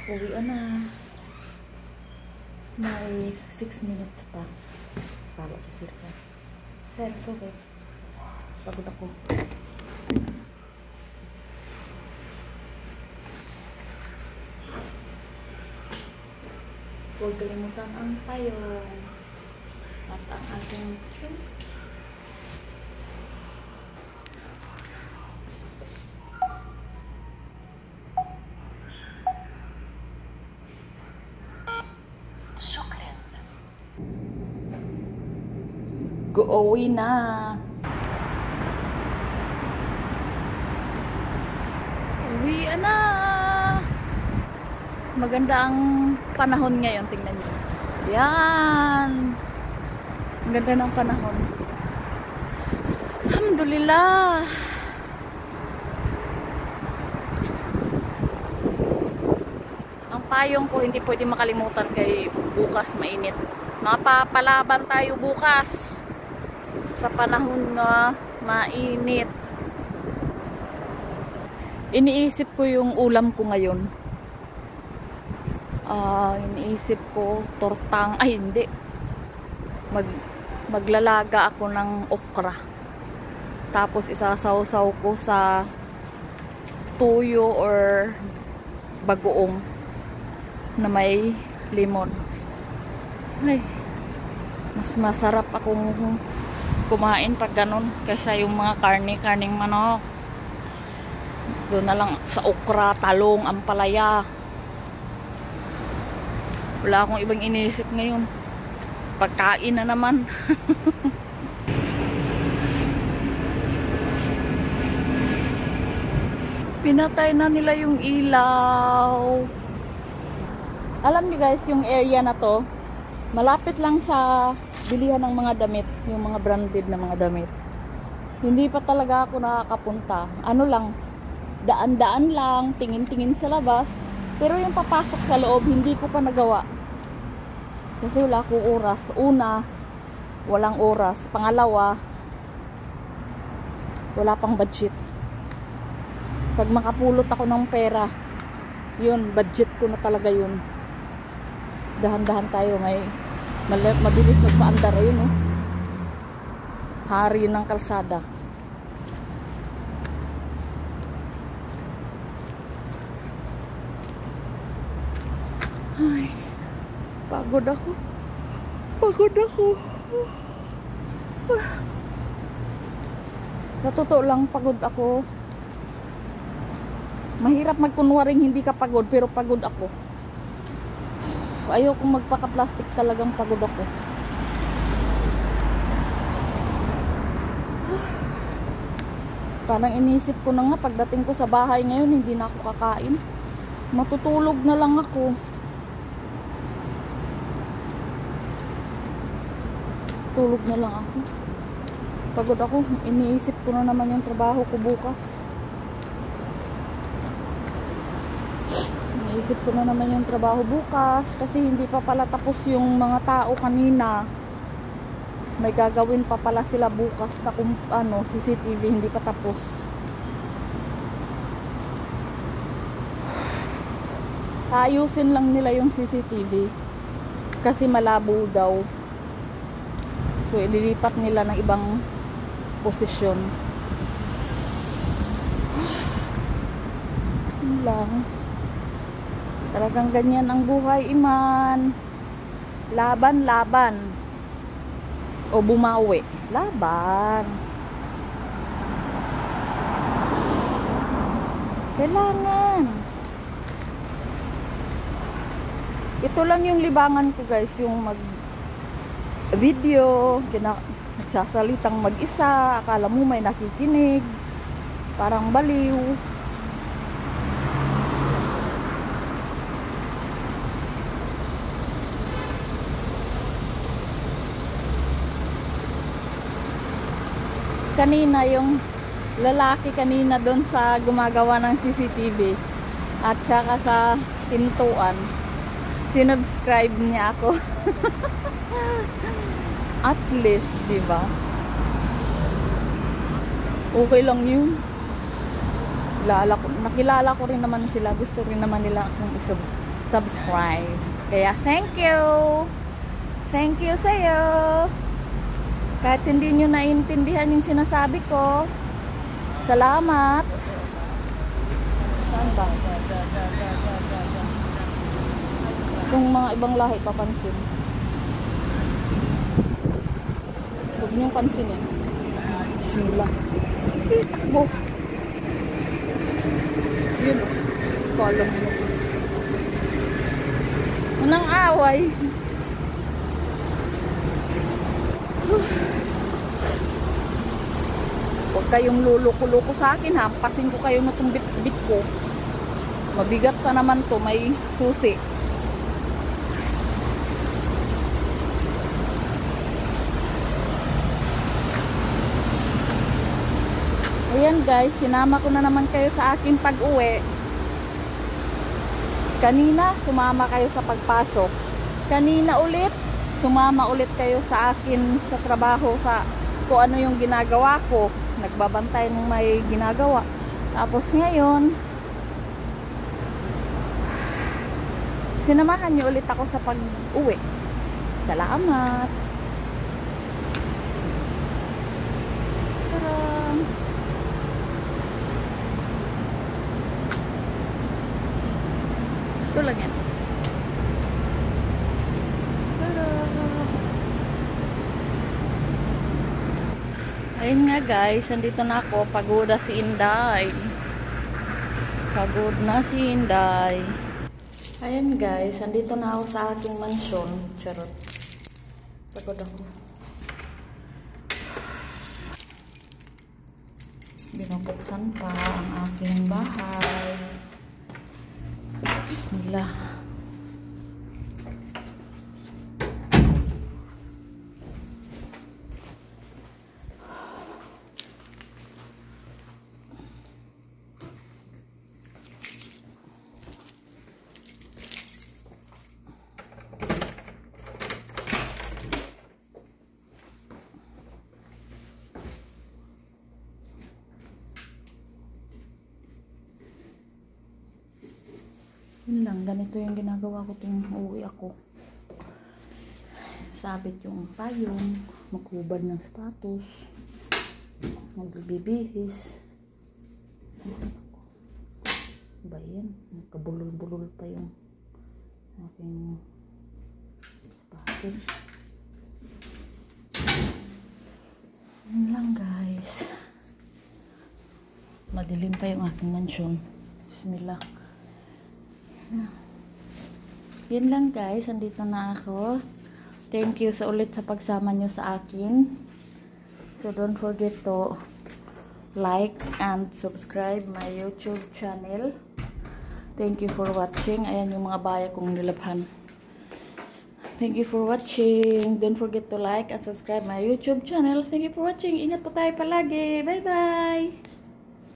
Uwi na. May 6 minutes pa. Para sa sirka. Sir, it's okay. Pagod ako. Huwag kalimutan ang payong at ang ating trim. Uuwi na. Uwi na. Maganda ang panahon ngayon, tingnan niyo. Yan. Ang ganda ng panahon. Alhamdulillah. Ang payong ko hindi pwede makalimutan kay bukas mainit. Mapapalaban tayo bukas sa panahon na mainit. Iniisip ko yung ulam ko ngayon. Iniisip ko tortang, ay hindi. Maglalaga ako ng okra. Tapos isasawsaw ko sa tuyo or bagoong na may lemon. Ay, mas masarap akong kumain pag ganun kaysa yung mga karning manok. Doon na lang sa okra, talong, ampalaya. Wala akong ibang iniisip ngayon. Pagkain na naman. Pinatay na nila yung ilaw. Alam niyo guys, yung area na to, malapit lang sa bilihan ng mga damit, yung mga branded na mga damit. Hindi pa talaga ako nakakapunta. Ano lang, daan-daan lang, tingin-tingin sa labas. Pero yung papasok sa loob, hindi ko pa nagawa. Kasi wala akong oras. Una, walang oras. Pangalawa, wala pang budget. Pag makapulot ako ng pera, yun, budget ko na talaga yun. Dahan-dahan tayo, mabilis nagpaandar. Ayun, oh. Hari ng kalsada. Ay, pagod ako. Sa totoo lang, pagod ako. Mahirap magkunwaring hindi ka pagod, pero pagod ako. Ayoko magpaka-plastic, talagang pagod ako. Parang inisip ko na nga, pagdating ko sa bahay ngayon, hindi na ako kakain. Matutulog na lang ako. Tulog na lang ako. Pagod ako. Iniisip ko na naman yung trabaho ko bukas. Iniisip ko na naman yung trabaho bukas. Kasi hindi pa pala tapos yung mga tao kanina. May gagawin pa pala sila bukas na kung ano, CCTV. Hindi pa tapos. Ayusin lang nila yung CCTV. Kasi malabo daw. So, ililipat nila ng ibang posisyon. Yun lang. Talagang ganyan ang buhay, Iman. Laban. O bumawi. Laban. Kailangan. Ito lang yung libangan ko, guys. Yung video, nagsasalitang mag-isa, akala mo may nakikinig, parang baliw. Kanina yung lalaki kanina doon sa gumagawa ng CCTV at saka sa pintuan, sinubscribe niya ako. At least, di ba? Okay lang yun. Nakilala ko rin naman sila. Gusto rin naman nila akong subscribe. Kaya thank you. Thank you sa'yo. Kahit hindi nyo naiintindihan yung sinasabi ko. Salamat. Saan ba? Kung mga ibang lahi papansin. Huwag niyong pansinin. Bismillah. Takbo. Yun. Kolong mo. Unang away. Huwag kayong luluko-luko sa akin, hampasin ko kayo na itong bit-bit ko. Mabigat pa naman to, may susi. Ayan guys, sinama ko na naman kayo sa aking pag-uwi. Kanina, sumama kayo sa pagpasok. Kanina ulit, sumama ulit kayo sa akin sa trabaho, sa kung ano yung ginagawa ko. Nagbabantay ng may ginagawa. Tapos ngayon, sinamahan niyo ulit ako sa pag-uwi. Salamat. Tarang. Ito lang yan. Ayun nga guys, nandito na ako. Pagod na si Inday. Pagod na si Inday. Ayun guys, nandito na ako sa aking mansyon. Charot. Pagod ako. Binubuksan pa ang aking bahay. Bismillah. Yun lang, ganito yung ginagawa ko tuwing uuwi ako. Sabit yung payong, magkubad ng sapatos, magbibihis. Ba yan? Nagkabulol-bulol pa yung aking sapatos. Yun lang guys. Madilim pa yung aking mansyon. Bismillah. Yun lang guys, andito na ako. Thank you sa ulit sa pagsama nyo sa akin. So don't forget to like and subscribe my YouTube channel. Thank you for watching. Ayan yung mga baya kong nilabhan. Thank you for watching. Don't forget to like and subscribe my YouTube channel. Thank you for watching. Ingat po tayo palagi. Bye bye!